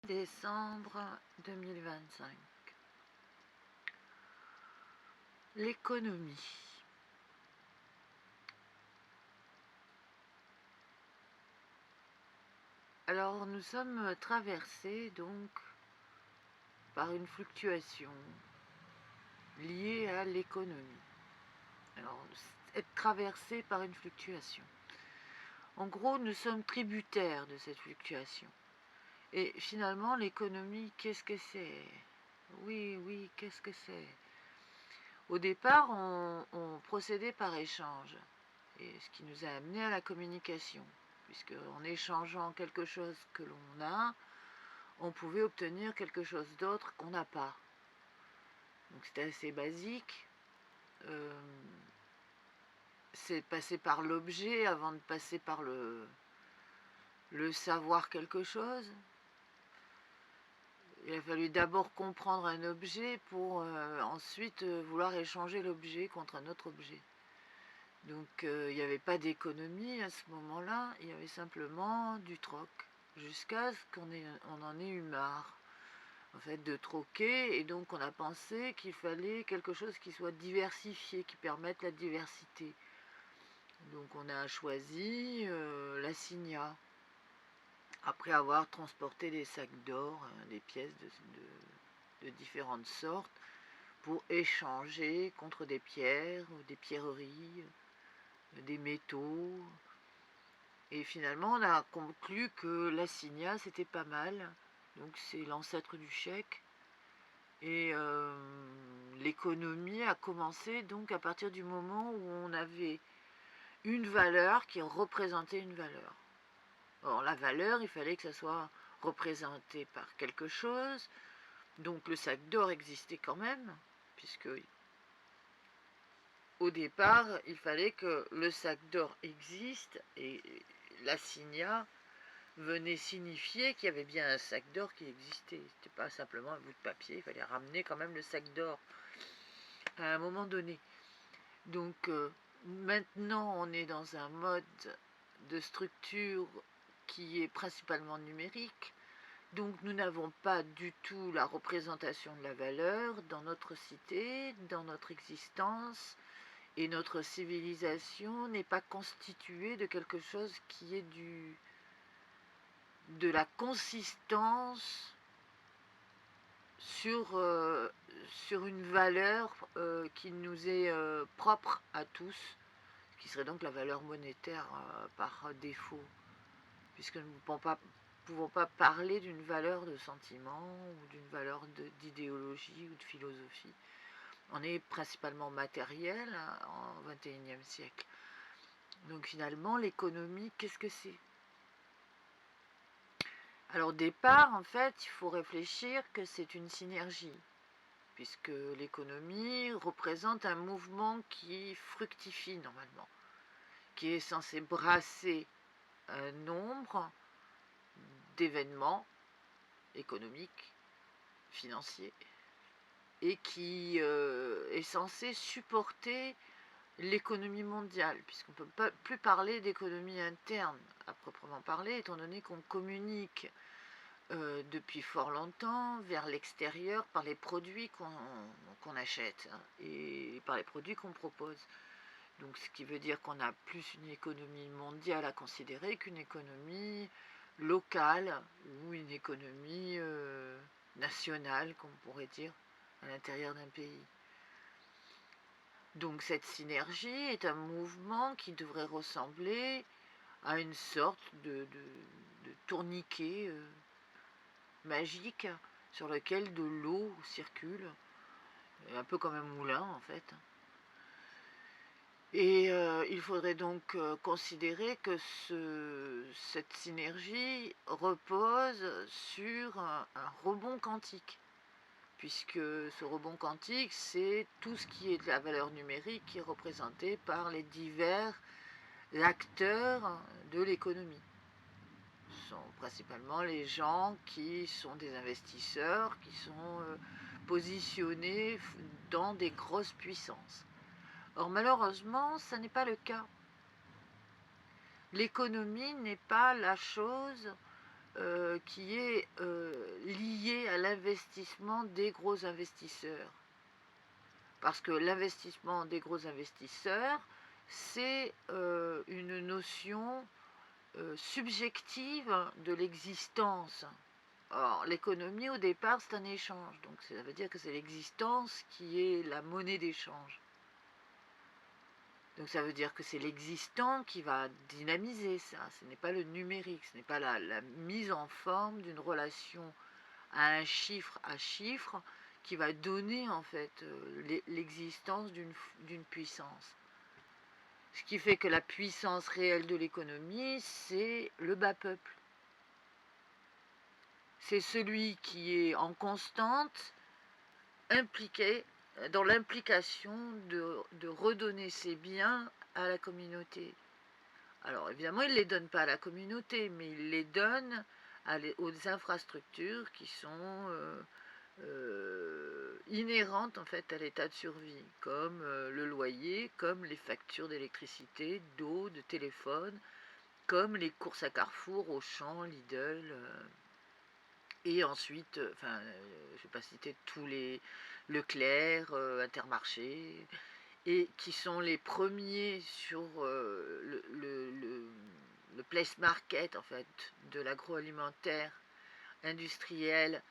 Décembre 2025. L'économie. Alors nous sommes traversés donc par une fluctuation liée à l'économie. Alors être traversé par une fluctuation. En gros, nous sommes tributaires de cette fluctuation. Et finalement, l'économie, qu'est-ce que c'est? Oui, qu'est-ce que c'est? Au départ, on procédait par échange, et ce qui nous a amené à la communication, puisque en échangeant quelque chose que l'on a, on pouvait obtenir quelque chose d'autre qu'on n'a pas. Donc c'était assez basique. C'est passer par l'objet avant de passer par le savoir quelque chose. Il a fallu d'abord comprendre un objet pour ensuite vouloir échanger l'objet contre un autre objet. Donc il n'y avait pas d'économie à ce moment-là, il y avait simplement du troc, jusqu'à ce qu'on en ait eu marre, en fait, de troquer, et donc on a pensé qu'il fallait quelque chose qui soit diversifié, qui permette la diversité. Donc on a choisi la Signa, après avoir transporté des sacs d'or, des pièces de différentes sortes, pour échanger contre des pierres, des pierreries, des métaux. Et finalement, on a conclu que la Signa, c'était pas mal. Donc c'est l'ancêtre du chèque. Et l'économie a commencé donc à partir du moment où on avait une valeur qui représentait une valeur. Or, la valeur, il fallait que ça soit représenté par quelque chose. Donc le sac d'or existait quand même, puisque au départ, il fallait que le sac d'or existe, et la Signa venait signifier qu'il y avait bien un sac d'or qui existait. C'était pas simplement un bout de papier, il fallait ramener quand même le sac d'or à un moment donné. Donc maintenant, on est dans un mode de structure qui est principalement numérique. Donc nous n'avons pas du tout la représentation de la valeur dans notre cité, dans notre existence, et notre civilisation n'est pas constituée de quelque chose qui est de la consistance sur une valeur qui nous est propre à tous, qui serait donc la valeur monétaire par défaut, puisque nous ne pouvons pas parler d'une valeur de sentiment ou d'une valeur d'idéologie ou de philosophie. On est principalement matériel en XXIe siècle. Donc finalement, l'économie, qu'est-ce que c'est? Alors au départ, en fait, il faut réfléchir que c'est une synergie, puisque l'économie représente un mouvement qui fructifie normalement, qui est censé brasser un nombre d'événements économiques, financiers, et qui est censé supporter l'économie mondiale, puisqu'on ne peut plus parler d'économie interne à proprement parler, étant donné qu'on communique depuis fort longtemps vers l'extérieur par les produits qu'on achète, hein, et par les produits qu'on propose. Donc ce qui veut dire qu'on a plus une économie mondiale à considérer qu'une économie locale ou une économie nationale, comme on pourrait dire, à l'intérieur d'un pays. Donc cette synergie est un mouvement qui devrait ressembler à une sorte de tourniquet magique sur lequel de l'eau circule, un peu comme un moulin en fait. Et il faudrait donc considérer que cette synergie repose sur un rebond quantique, puisque ce rebond quantique, c'est tout ce qui est de la valeur numérique qui est représenté par les divers acteurs de l'économie. Ce sont principalement les gens qui sont des investisseurs, qui sont positionnés dans des grosses puissances. Or malheureusement, ça n'est pas le cas. L'économie n'est pas la chose qui est lié à l'investissement des gros investisseurs. Parce que l'investissement des gros investisseurs, c'est une notion subjective de l'existence. Or, l'économie, au départ, c'est un échange. Donc, ça veut dire que c'est l'existence qui est la monnaie d'échange. Donc, ça veut dire que c'est l'existant qui va dynamiser ça. Ce n'est pas le numérique, ce n'est pas la mise en forme d'une relation à un chiffre à chiffre qui va donner, en fait, l'existence d'une puissance. Ce qui fait que la puissance réelle de l'économie, c'est le bas peuple. C'est celui qui est en constante impliqué dans l'implication de redonner ses biens à la communauté. Alors évidemment, il ne les donne pas à la communauté, mais il les donne aux infrastructures qui sont inhérentes en fait à l'état de survie, comme le loyer, comme les factures d'électricité, d'eau, de téléphone, comme les courses à Carrefour, Auchan, Lidl, et ensuite, je ne vais pas citer tous les Leclerc, Intermarché, et qui sont les premiers sur le place market en fait de l'agroalimentaire industriel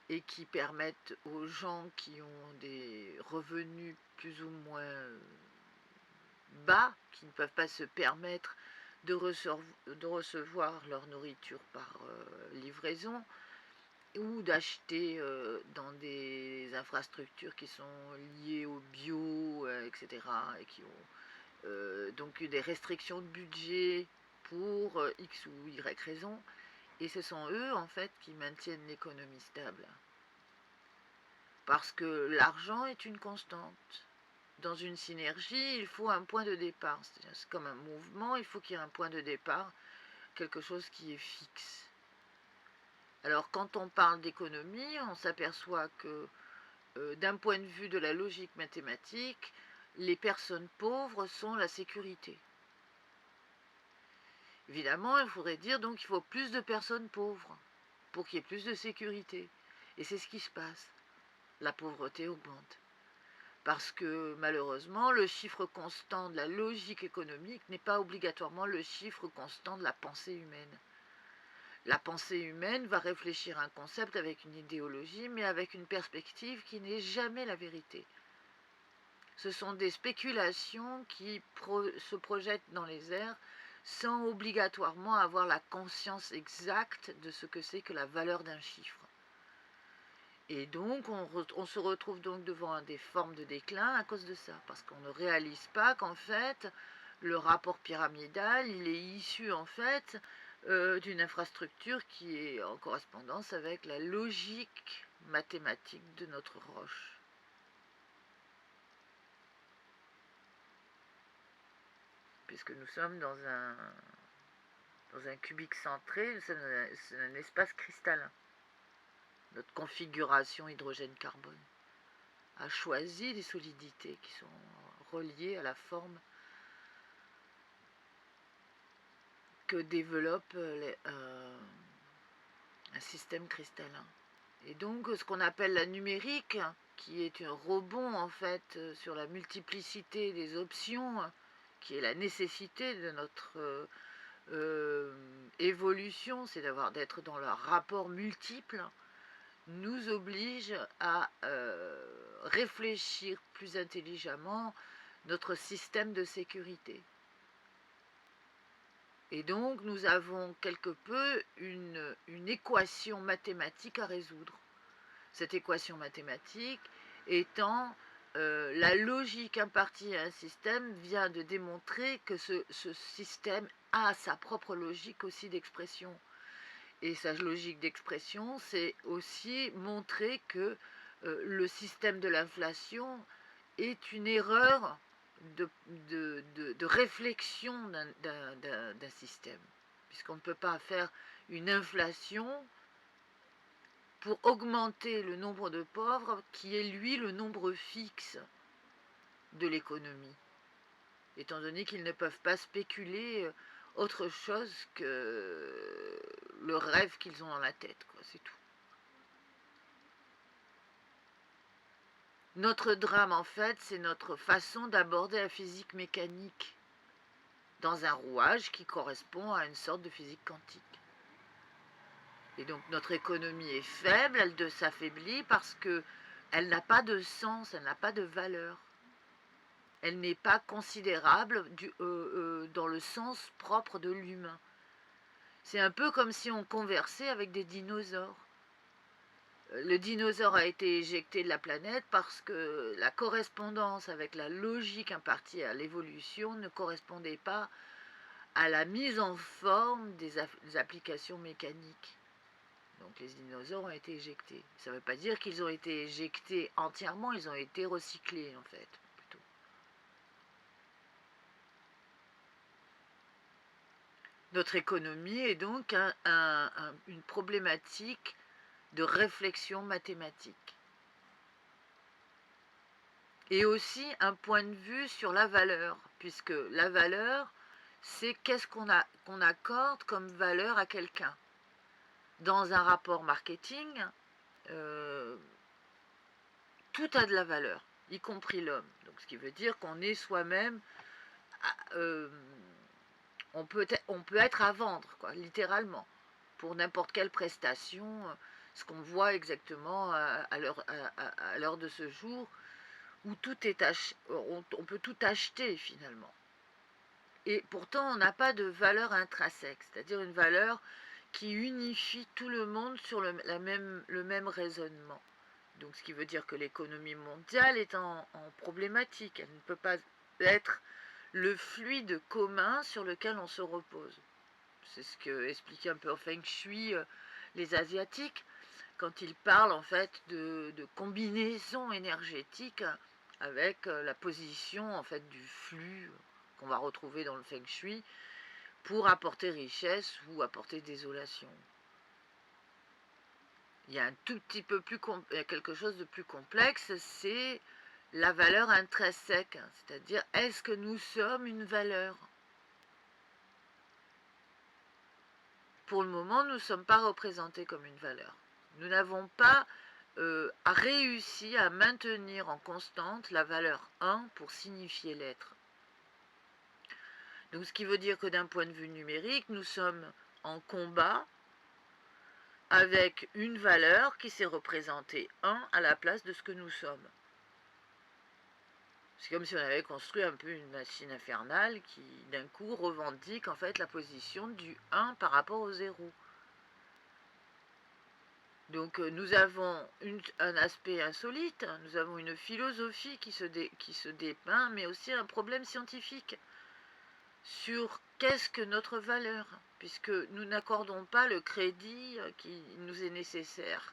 et qui permettent aux gens qui ont des revenus plus ou moins bas, qui ne peuvent pas se permettre de recevoir leur nourriture par livraison, ou d'acheter dans des infrastructures qui sont liées au bio, etc., et qui ont donc eu des restrictions de budget pour X ou Y raison, et ce sont eux en fait qui maintiennent l'économie stable. Parce que l'argent est une constante. Dans une synergie, il faut un point de départ. C'est comme un mouvement, il faut qu'il y ait un point de départ, quelque chose qui est fixe. Alors quand on parle d'économie, on s'aperçoit que d'un point de vue de la logique mathématique, les personnes pauvres sont la sécurité. Évidemment, il faudrait dire donc qu'il faut plus de personnes pauvres pour qu'il y ait plus de sécurité. Et c'est ce qui se passe. La pauvreté augmente. Parce que malheureusement, le chiffre constant de la logique économique n'est pas obligatoirement le chiffre constant de la pensée humaine. La pensée humaine va réfléchir un concept avec une idéologie, mais avec une perspective qui n'est jamais la vérité. Ce sont des spéculations qui se projettent dans les airs sans obligatoirement avoir la conscience exacte de ce que c'est que la valeur d'un chiffre. Et donc, on se retrouve donc devant des formes de déclin à cause de ça, parce qu'on ne réalise pas qu'en fait, le rapport pyramidal, il est issu en fait d'une infrastructure qui est en correspondance avec la logique mathématique de notre roche. Puisque nous sommes dans un cubique centré, c'est un espace cristallin. Notre configuration hydrogène-carbone a choisi des solidités qui sont reliées à la forme que développe un système cristallin. Et donc ce qu'on appelle la numérique, qui est un rebond en fait sur la multiplicité des options, qui est la nécessité de notre évolution, c'est d'être dans leur rapport multiple, nous oblige à réfléchir plus intelligemment notre système de sécurité. Et donc nous avons quelque peu une équation mathématique à résoudre. Cette équation mathématique étant la logique impartie à un système vient de démontrer que ce système a sa propre logique aussi d'expression. Et sa logique d'expression, c'est aussi montrer que le système de l'inflation est une erreur de réflexion d'un système. Puisqu'on ne peut pas faire une inflation pour augmenter le nombre de pauvres qui est lui le nombre fixe de l'économie. Étant donné qu'ils ne peuvent pas spéculer autre chose que le rêve qu'ils ont dans la tête, quoi, c'est tout. Notre drame, en fait, c'est notre façon d'aborder la physique mécanique dans un rouage qui correspond à une sorte de physique quantique. Et donc notre économie est faible, elle s'affaiblit parce qu'elle n'a pas de sens, elle n'a pas de valeur. Elle n'est pas considérable dans le sens propre de l'humain. C'est un peu comme si on conversait avec des dinosaures. Le dinosaure a été éjecté de la planète parce que la correspondance avec la logique impartie à l'évolution ne correspondait pas à la mise en forme des applications mécaniques. Donc les dinosaures ont été éjectés. Ça ne veut pas dire qu'ils ont été éjectés entièrement, ils ont été recyclés en fait, plutôt. Notre économie est donc une problématique de réflexion mathématique. Et aussi un point de vue sur la valeur, puisque la valeur, c'est qu'est-ce qu'on accorde comme valeur à quelqu'un. Dans un rapport marketing, tout a de la valeur, y compris l'homme. Donc, ce qui veut dire qu'on est soi-même, on peut être à vendre, quoi, littéralement, pour n'importe quelle prestation, ce qu'on voit exactement à l'heure de ce jour, où tout est on peut tout acheter finalement. Et pourtant, on n'a pas de valeur intrinsèque, c'est-à-dire une valeur qui unifie tout le monde sur le même raisonnement. Donc, ce qui veut dire que l'économie mondiale est en problématique. Elle ne peut pas être le fluide commun sur lequel on se repose. C'est ce que expliquaient un peu en Feng Shui les Asiatiques, quand ils parlent en fait de combinaison énergétique avec la position en fait du flux qu'on va retrouver dans le Feng Shui pour apporter richesse ou apporter désolation. Il y a un tout petit peu quelque chose de plus complexe, c'est la valeur intrinsèque, c'est-à-dire est-ce que nous sommes une valeur? Pour le moment, nous ne sommes pas représentés comme une valeur. Nous n'avons pas réussi à maintenir en constante la valeur 1 pour signifier l'être. Donc ce qui veut dire que d'un point de vue numérique, nous sommes en combat avec une valeur qui s'est représentée 1 à la place de ce que nous sommes. C'est comme si on avait construit un peu une machine infernale qui, d'un coup, revendique en fait la position du 1 par rapport au 0. Donc nous avons un aspect insolite, nous avons une philosophie qui se dépeint, mais aussi un problème scientifique sur qu'est-ce que notre valeur, puisque nous n'accordons pas le crédit qui nous est nécessaire.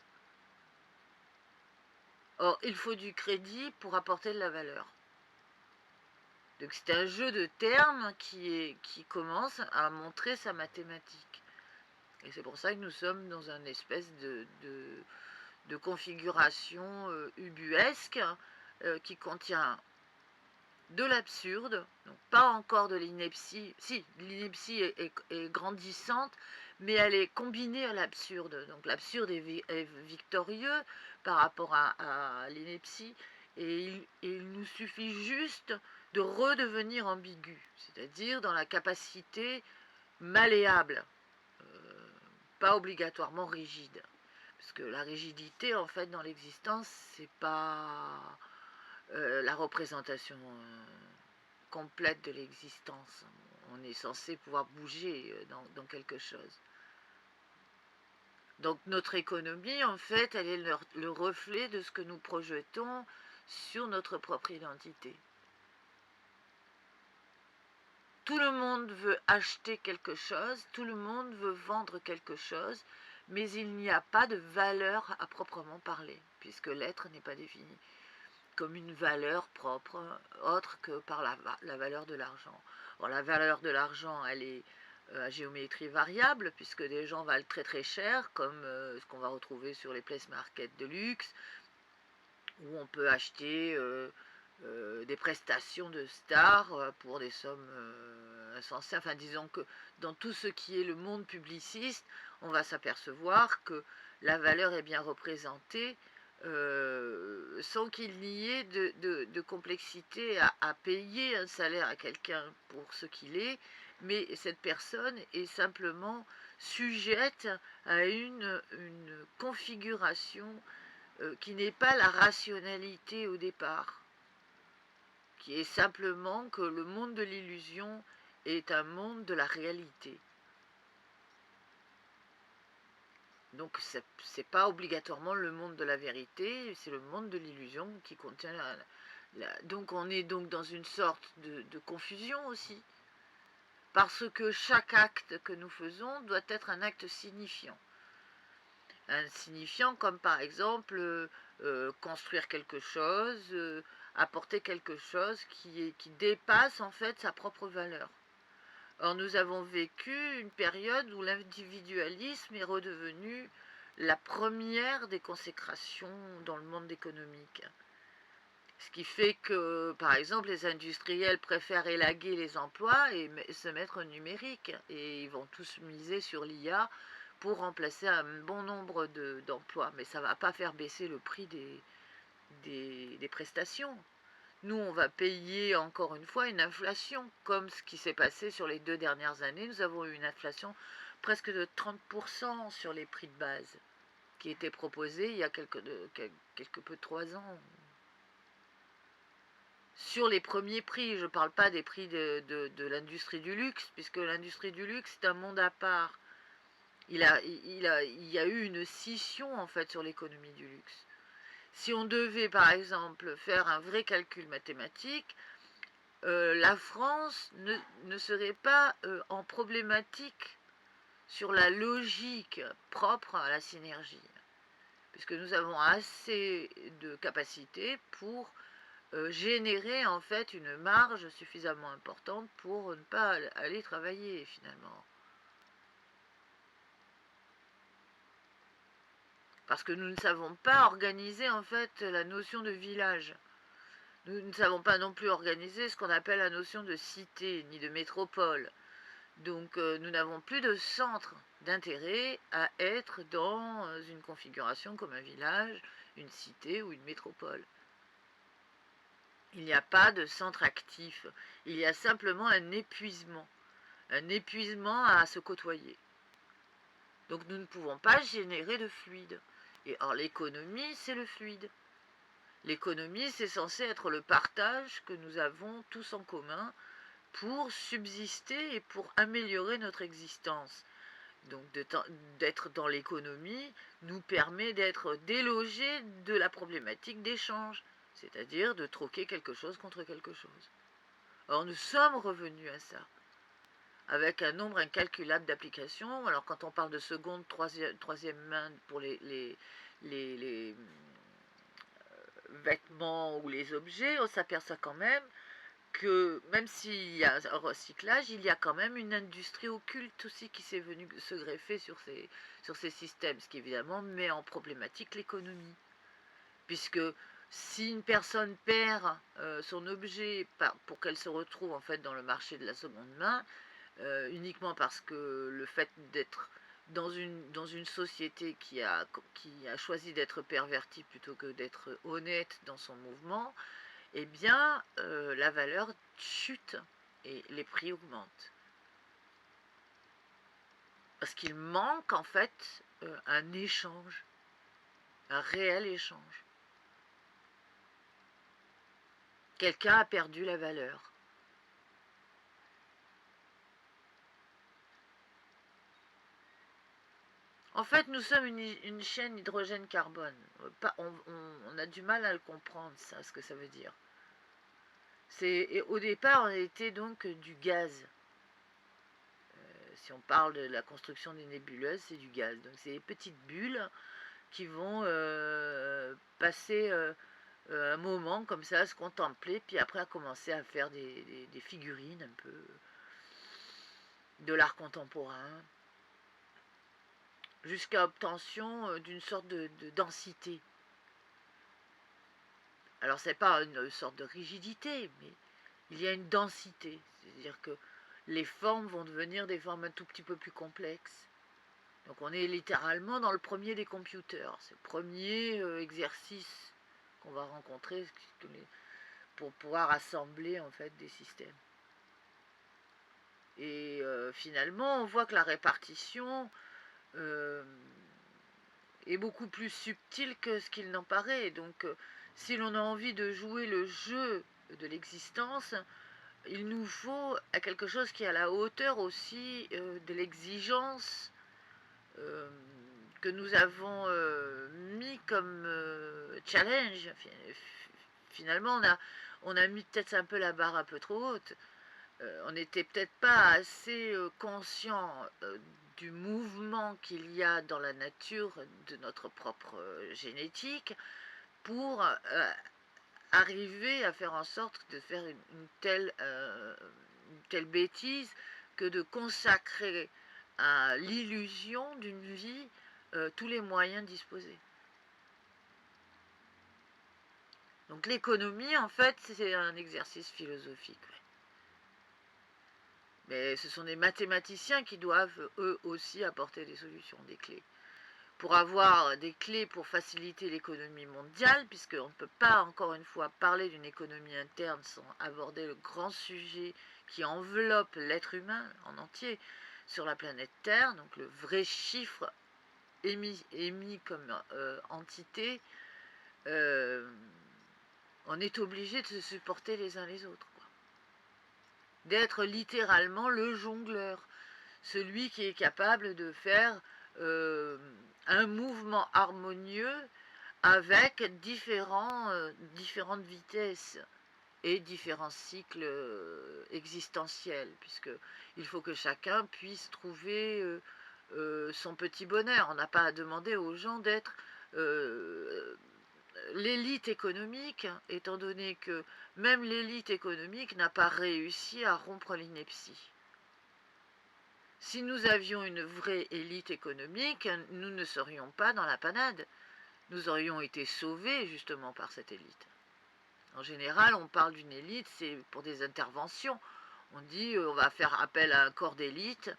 Or, il faut du crédit pour apporter de la valeur. Donc c'est un jeu de termes qui commence à montrer sa mathématique. Et c'est pour ça que nous sommes dans une espèce de configuration ubuesque qui contient de l'absurde, donc pas encore de l'ineptie. Si, l'ineptie est grandissante, mais elle est combinée à l'absurde. Donc l'absurde est victorieux par rapport à l'ineptie, et il nous suffit juste de redevenir ambigu, c'est-à-dire dans la capacité malléable, pas obligatoirement rigide. Parce que la rigidité, en fait, dans l'existence, c'est pas la représentation complète de l'existence. On est censé pouvoir bouger dans quelque chose. Donc notre économie, en fait, elle est le reflet de ce que nous projetons sur notre propre identité. Tout le monde veut acheter quelque chose, tout le monde veut vendre quelque chose, mais il n'y a pas de valeur à proprement parler, puisque l'être n'est pas défini comme une valeur propre, autre que par la valeur de l'argent. Bon, la valeur de l'argent, elle est à géométrie variable, puisque des gens valent très très cher, comme ce qu'on va retrouver sur les place market de luxe, où on peut acheter des prestations de stars pour des sommes insensées. Enfin, disons que dans tout ce qui est le monde publiciste, on va s'apercevoir que la valeur est bien représentée sans qu'il n'y ait de complexité à payer un salaire à quelqu'un pour ce qu'il est, mais cette personne est simplement sujette à une configuration qui n'est pas la rationalité au départ, qui est simplement que le monde de l'illusion est un monde de la réalité. Donc c'est pas obligatoirement le monde de la vérité, c'est le monde de l'illusion qui contient donc on est donc dans une sorte de confusion aussi, parce que chaque acte que nous faisons doit être un acte signifiant. Un signifiant comme par exemple construire quelque chose, apporter quelque chose qui dépasse en fait sa propre valeur. Or nous avons vécu une période où l'individualisme est redevenu la première des consécrations dans le monde économique. Ce qui fait que, par exemple, les industriels préfèrent élaguer les emplois et se mettre au numérique. Et ils vont tous miser sur l'IA pour remplacer un bon nombre d'emplois. Mais ça ne va pas faire baisser le prix des prestations. Nous, on va payer encore une fois une inflation, comme ce qui s'est passé sur les 2 dernières années. Nous avons eu une inflation presque de 30% sur les prix de base, qui étaient proposés il y a quelque peu de 3 ans. Sur les premiers prix, je ne parle pas des prix de l'industrie du luxe, puisque l'industrie du luxe, c'est un monde à part. Il y a eu une scission, en fait, sur l'économie du luxe. Si on devait, par exemple, faire un vrai calcul mathématique, la France ne serait pas en problématique sur la logique propre à la synergie, puisque nous avons assez de capacité pour générer en fait une marge suffisamment importante pour ne pas aller travailler finalement. Parce que nous ne savons pas organiser en fait la notion de village. Nous ne savons pas non plus organiser ce qu'on appelle la notion de cité, ni de métropole. Donc nous n'avons plus de centre d'intérêt à être dans une configuration comme un village, une cité ou une métropole. Il n'y a pas de centre actif, il y a simplement un épuisement à se côtoyer. Donc nous ne pouvons pas générer de fluide. Et or l'économie, c'est le fluide. L'économie, c'est censé être le partage que nous avons tous en commun pour subsister et pour améliorer notre existence. Donc d'être dans l'économie nous permet d'être délogés de la problématique d'échange, c'est-à-dire de troquer quelque chose contre quelque chose. Or nous sommes revenus à ça, avec un nombre incalculable d'applications. Alors quand on parle de seconde, troisième main pour les vêtements ou les objets, on s'aperçoit quand même que même s'il y a un recyclage, il y a quand même une industrie occulte aussi qui s'est venue se greffer sur ces systèmes, ce qui évidemment met en problématique l'économie. Puisque si une personne perd son objet pour qu'elle se retrouve en fait dans le marché de la seconde main, uniquement parce que le fait d'être dans une société qui a choisi d'être pervertie plutôt que d'être honnête dans son mouvement, eh bien, la valeur chute et les prix augmentent. Parce qu'il manque en fait un échange, un réel échange. Quelqu'un a perdu la valeur. En fait, nous sommes une chaîne hydrogène-carbone. On a du mal à le comprendre, ça, ce que ça veut dire. Au départ, on était donc du gaz. Si on parle de la construction des nébuleuses, c'est du gaz. Donc c'est des petites bulles qui vont passer un moment comme ça, à se contempler, puis après à commencer à faire des figurines un peu de l'art contemporain, jusqu'à obtention d'une sorte de densité. Alors c'est pas une sorte de rigidité, mais il y a une densité, c'est-à-dire que les formes vont devenir des formes un tout petit peu plus complexes. Donc on est littéralement dans le premier des computers, c'est le premier exercice qu'on va rencontrer pour pouvoir assembler en fait des systèmes. Et finalement on voit que la répartition euh, est beaucoup plus subtile que ce qu'il n'en paraît. Donc si l'on a envie de jouer le jeu de l'existence, il nous faut quelque chose qui est à la hauteur aussi de l'exigence euh, que nous avons mis comme challenge. Finalement, on a mis peut-être un peu la barre un peu trop haute. On n'était peut-être pas assez conscient du mouvement qu'il y a dans la nature de notre propre génétique pour arriver à faire en sorte de faire une telle bêtise que de consacrer à l'illusion d'une vie tous les moyens disposés. Donc l'économie, en fait, c'est un exercice philosophique. Ouais. Mais ce sont des mathématiciens qui doivent, eux aussi, apporter des solutions, des clés. Pour avoir des clés pour faciliter l'économie mondiale, puisqu'on ne peut pas, encore une fois, parler d'une économie interne sans aborder le grand sujet qui enveloppe l'être humain en entier sur la planète Terre, donc le vrai chiffre émis comme entité, on est obligé de se supporter les uns les autres, quoi. D'être littéralement le jongleur, celui qui est capable de faire un mouvement harmonieux avec différentes vitesses et différents cycles existentiels, puisqu'il faut que chacun puisse trouver son petit bonheur. On n'a pas à demander aux gens d'être l'élite économique, étant donné que même l'élite économique n'a pas réussi à rompre l'ineptie. Si nous avions une vraie élite économique, nous ne serions pas dans la panade. Nous aurions été sauvés justement par cette élite. En général, on parle d'une élite, c'est pour des interventions. On dit on va faire appel à un corps d'élite.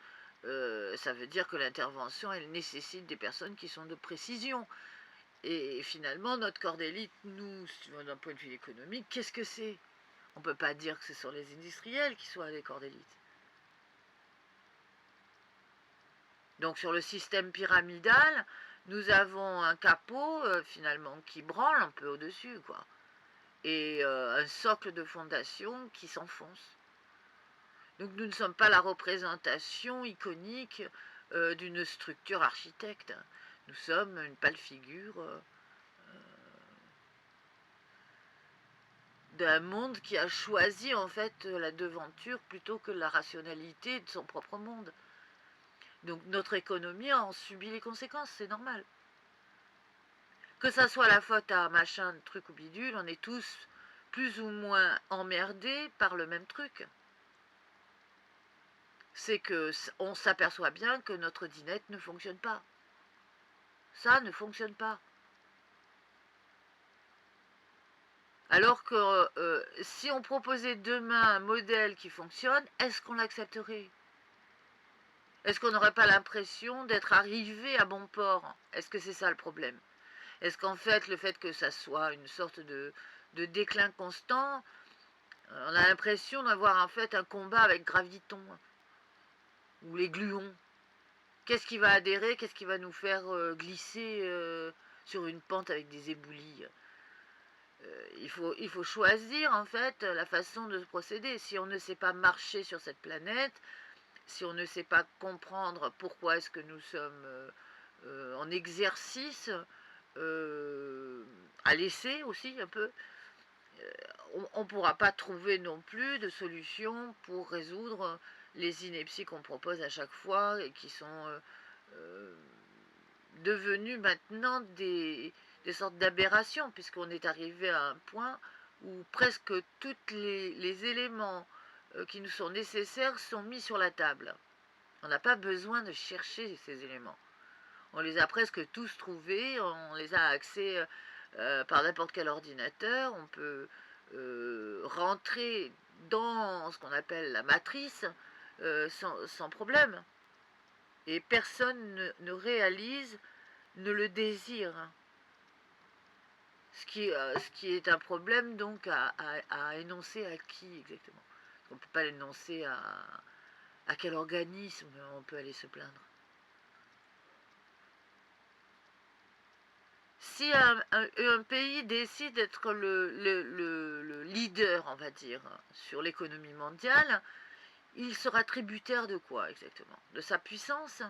Ça veut dire que l'intervention, elle nécessite des personnes qui sont de précision. Et finalement, notre corps d'élite, nous, d'un point de vue économique, qu'est-ce que c'est? On ne peut pas dire que ce sont les industriels qui soient des corps d'élite. Donc sur le système pyramidal, nous avons un capot finalement qui branle un peu au-dessus, quoi. Et un socle de fondation qui s'enfonce. Donc nous ne sommes pas la représentation iconique d'une structure architecte. Nous sommes une pâle figure d'un monde qui a choisi en fait la devanture plutôt que la rationalité de son propre monde. Donc notre économie en subit les conséquences, c'est normal. Que ça soit la faute à machin, truc ou bidule, on est tous plus ou moins emmerdés par le même truc. C'est que on s'aperçoit bien que notre dinette ne fonctionne pas. Ça ne fonctionne pas. Alors que si on proposait demain un modèle qui fonctionne, est-ce qu'on l'accepterait? Est-ce qu'on n'aurait pas l'impression d'être arrivé à bon port? Est-ce que c'est ça le problème? Est-ce qu'en fait, le fait que ça soit une sorte de déclin constant, on a l'impression d'avoir en fait un combat avec Graviton ou les gluons? Qu'est-ce qui va adhérer? Qu'est-ce qui va nous faire glisser sur une pente avec des éboulis? Il faut choisir en fait la façon de procéder. Si on ne sait pas marcher sur cette planète, si on ne sait pas comprendre pourquoi est-ce que nous sommes en exercice, à laisser aussi un peu, on ne pourra pas trouver non plus de solution pour résoudre les inepties qu'on propose à chaque fois et qui sont devenues maintenant des sortes d'aberrations, puisqu'on est arrivé à un point où presque tous les éléments qui nous sont nécessaires sont mis sur la table. On n'a pas besoin de chercher ces éléments. On les a presque tous trouvés, on les a axés par n'importe quel ordinateur, on peut rentrer dans ce qu'on appelle la matrice sans problème. Et personne ne réalise, ne le désire. Ce qui est un problème donc à énoncer à qui exactement. On ne peut pas l'énoncer à quel organisme on peut aller se plaindre. Si un pays décide d'être le leader, on va dire, sur l'économie mondiale, il sera tributaire de quoi exactement? De sa puissance?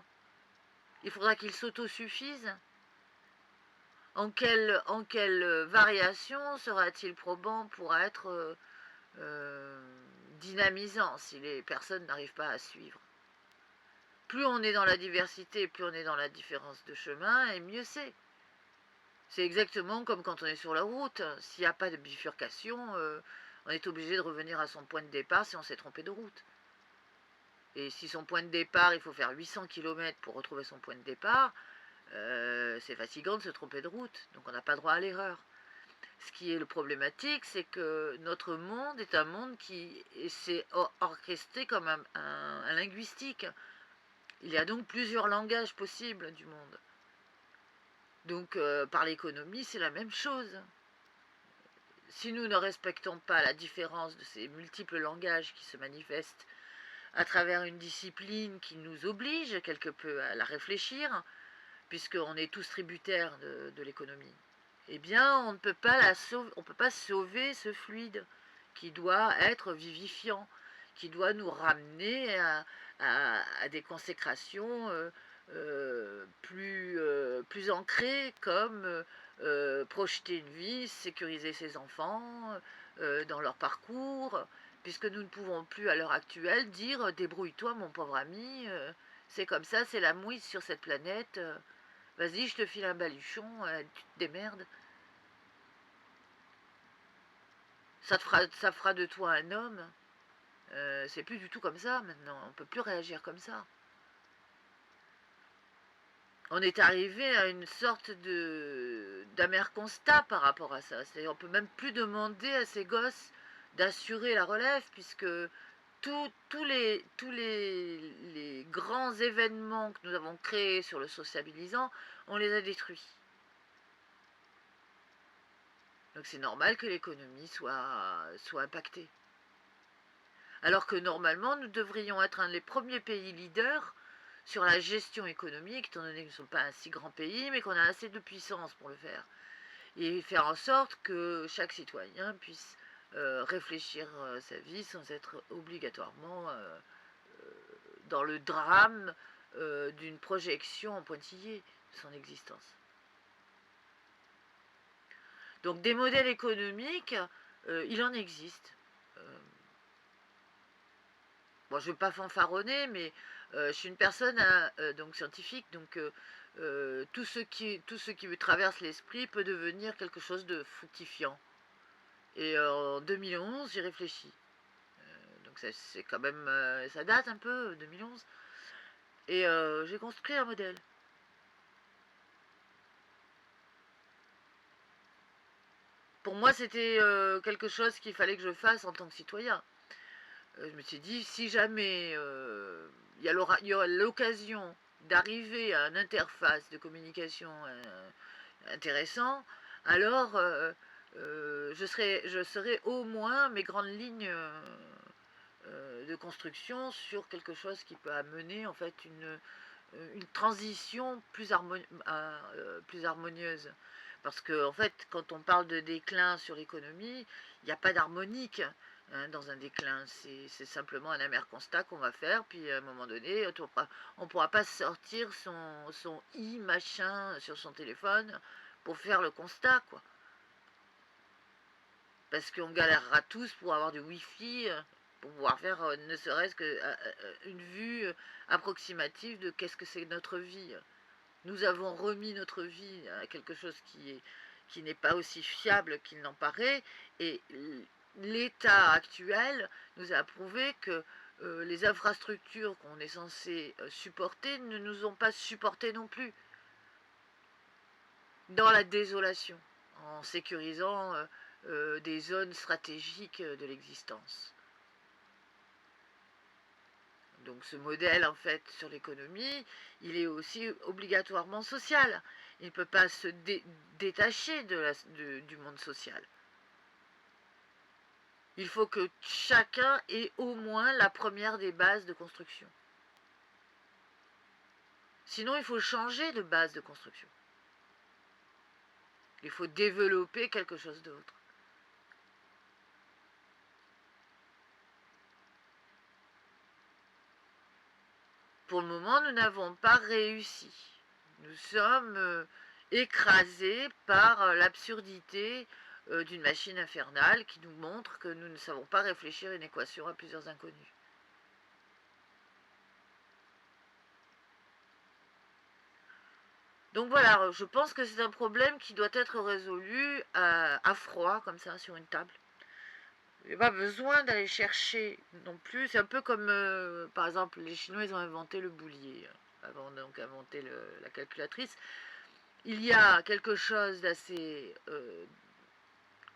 Il faudra qu'il s'autosuffise? En quelle variation sera-t-il probant pour être dynamisant si les personnes n'arrivent pas à suivre? Plus on est dans la diversité, plus on est dans la différence de chemin, et mieux c'est. C'est exactement comme quand on est sur la route. S'il n'y a pas de bifurcation, on est obligé de revenir à son point de départ si on s'est trompé de route. Et si son point de départ, il faut faire 800 km pour retrouver son point de départ, c'est fatigant de se tromper de route, donc on n'a pas droit à l'erreur. Ce qui est le problématique, c'est que notre monde est un monde qui s'est orchestré comme un linguistique. Il y a donc plusieurs langages possibles du monde. Donc par l'économie, c'est la même chose. Si nous ne respectons pas la différence de ces multiples langages qui se manifestent à travers une discipline qui nous oblige quelque peu à la réfléchir, puisqu'on est tous tributaires de l'économie, eh bien on ne peut pas on peut pas sauver ce fluide qui doit être vivifiant, qui doit nous ramener à des consécrations plus ancrées, comme projeter une vie, sécuriser ses enfants dans leur parcours, puisque nous ne pouvons plus à l'heure actuelle dire débrouille-toi mon pauvre ami, c'est comme ça, c'est la mouise sur cette planète, vas-y je te file un baluchon, tu te démerdes. Ça fera de toi un homme. C'est plus du tout comme ça maintenant, on ne peut plus réagir comme ça. On est arrivé à une sorte d'amer constat par rapport à ça. C'est-à-dire on peut même plus demander à ces gosses d'assurer la relève, puisque tous les grands événements que nous avons créés sur le sociabilisant, on les a détruits. Donc c'est normal que l'économie soit impactée. Alors que normalement, nous devrions être un des premiers pays leaders sur la gestion économique, étant donné que nous ne sommes pas un si grand pays, mais qu'on a assez de puissance pour le faire. Et faire en sorte que chaque citoyen puisse réfléchir sa vie sans être obligatoirement dans le drame d'une projection en pointillé de son existence. Donc des modèles économiques, il en existe. Bon, je ne veux pas fanfaronner, mais je suis une personne donc scientifique, donc tout ce qui me traverse l'esprit peut devenir quelque chose de fructifiant. Et en 2011, j'ai réfléchi. Donc c'est quand même, ça date un peu, 2011. Et j'ai construit un modèle. Pour moi, c'était quelque chose qu'il fallait que je fasse en tant que citoyen. Je me suis dit, si jamais il y aura l'occasion d'arriver à une interface de communication intéressant, alors je serai au moins mes grandes lignes de construction sur quelque chose qui peut amener en fait une transition plus harmonieuse. Parce que en fait, quand on parle de déclin sur l'économie, il n'y a pas d'harmonique dans un déclin. C'est simplement un amer constat qu'on va faire, puis à un moment donné, on ne pourra pas sortir son machin sur son téléphone pour faire le constat, quoi. Parce qu'on galérera tous pour avoir du wifi, pour pouvoir faire ne serait-ce qu'une vue approximative de qu'est-ce que c'est notre vie. Nous avons remis notre vie à quelque chose qui n'est pas aussi fiable qu'il n'en paraît, et l'état actuel nous a prouvé que les infrastructures qu'on est censé supporter ne nous ont pas supporté non plus, dans la désolation en sécurisant des zones stratégiques de l'existence. Donc ce modèle, en fait, sur l'économie, il est aussi obligatoirement social. Il ne peut pas se détacher du monde social. Il faut que chacun ait au moins la première des bases de construction. Sinon, il faut changer de base de construction. Il faut développer quelque chose d'autre. Pour le moment, nous n'avons pas réussi. Nous sommes écrasés par l'absurdité d'une machine infernale qui nous montre que nous ne savons pas réfléchir une équation à plusieurs inconnus. Donc voilà, je pense que c'est un problème qui doit être résolu à froid, comme ça, sur une table. Il n'y a pas besoin d'aller chercher non plus. C'est un peu comme, par exemple, les Chinois, ils ont inventé le boulier, avant donc d'inventer la calculatrice. Il y a quelque chose d'assez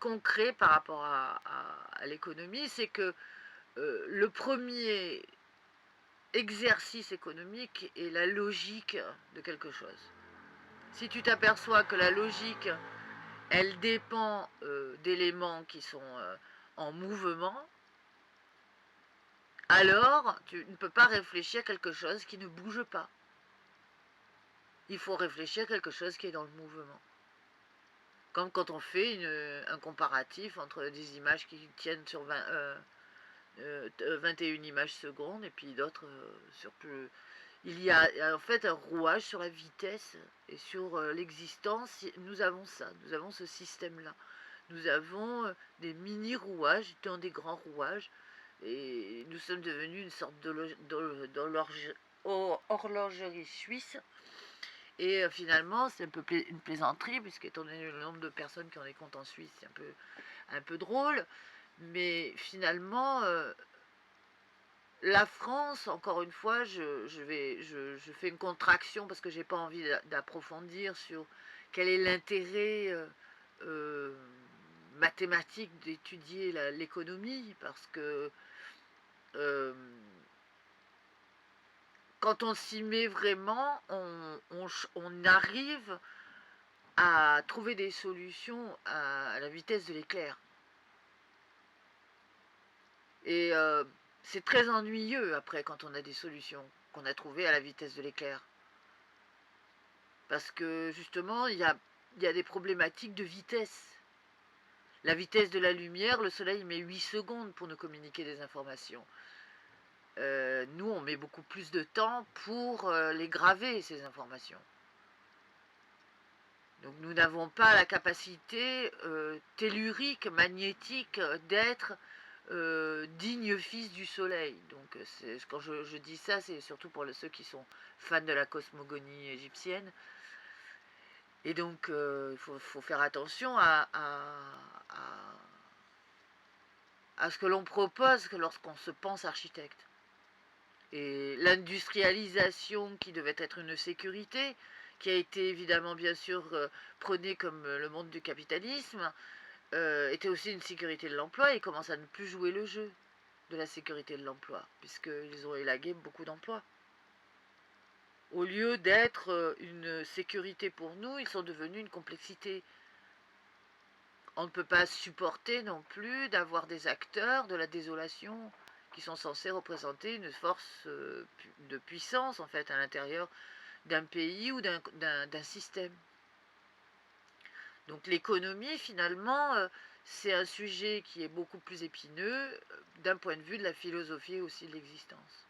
concret par rapport à l'économie, c'est que le premier exercice économique est la logique de quelque chose. Si tu t'aperçois que la logique, elle dépend d'éléments qui sont en mouvement, alors tu ne peux pas réfléchir à quelque chose qui ne bouge pas. Il faut réfléchir à quelque chose qui est dans le mouvement. Comme quand on fait un comparatif entre des images qui tiennent sur 21 images secondes et puis d'autres sur plus... Il y a en fait un rouage sur la vitesse et sur l'existence. Nous avons ça, nous avons ce système-là. Nous avons des mini-rouages dans des grands rouages et nous sommes devenus une sorte d'horlogerie suisse. Et finalement, c'est un peu une plaisanterie, puisqu'étant donné le nombre de personnes qui ont des comptes en Suisse, c'est un peu drôle. Mais finalement, la France, encore une fois, je fais une contraction parce que j'ai pas envie d'approfondir sur quel est l'intérêt mathématique d'étudier l'économie, parce que quand on s'y met vraiment, on arrive à trouver des solutions à la vitesse de l'éclair. Et c'est très ennuyeux après quand on a des solutions qu'on a trouvées à la vitesse de l'éclair. Parce que justement, il y a des problématiques de vitesse. La vitesse de la lumière, le soleil met 8 secondes pour nous communiquer des informations. Nous, on met beaucoup plus de temps pour les graver, ces informations. Donc nous n'avons pas la capacité tellurique, magnétique d'être digne fils du soleil. Donc quand je dis ça, c'est surtout pour ceux qui sont fans de la cosmogonie égyptienne. Et donc il faut faire attention à ce que l'on propose lorsqu'on se pense architecte. Et l'industrialisation qui devait être une sécurité, qui a été évidemment bien sûr prônée comme le monde du capitalisme, était aussi une sécurité de l'emploi et commence à ne plus jouer le jeu de la sécurité de l'emploi, puisqu'ils ont élagué beaucoup d'emplois. Au lieu d'être une sécurité pour nous, ils sont devenus une complexité. On ne peut pas supporter non plus d'avoir des acteurs de la désolation qui sont censés représenter une force de puissance en fait à l'intérieur d'un pays ou d'un système. Donc l'économie finalement c'est un sujet qui est beaucoup plus épineux d'un point de vue de la philosophie et aussi de l'existence.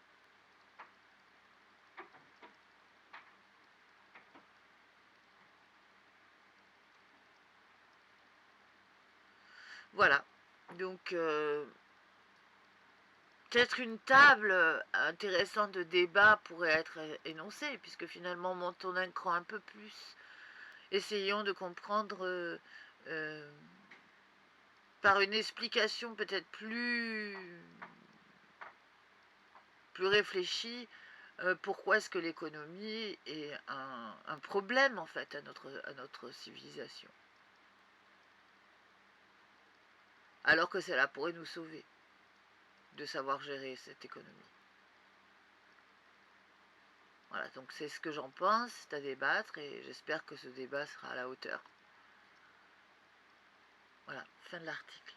Voilà, donc peut-être une table intéressante de débat pourrait être énoncée, puisque finalement montons d'un cran un peu plus, essayons de comprendre par une explication peut-être plus réfléchie pourquoi est-ce que l'économie est un problème en fait à notre civilisation. alors que cela pourrait nous sauver de savoir gérer cette économie. Voilà, donc c'est ce que j'en pense, c'est à débattre et j'espère que ce débat sera à la hauteur. Voilà, fin de l'article.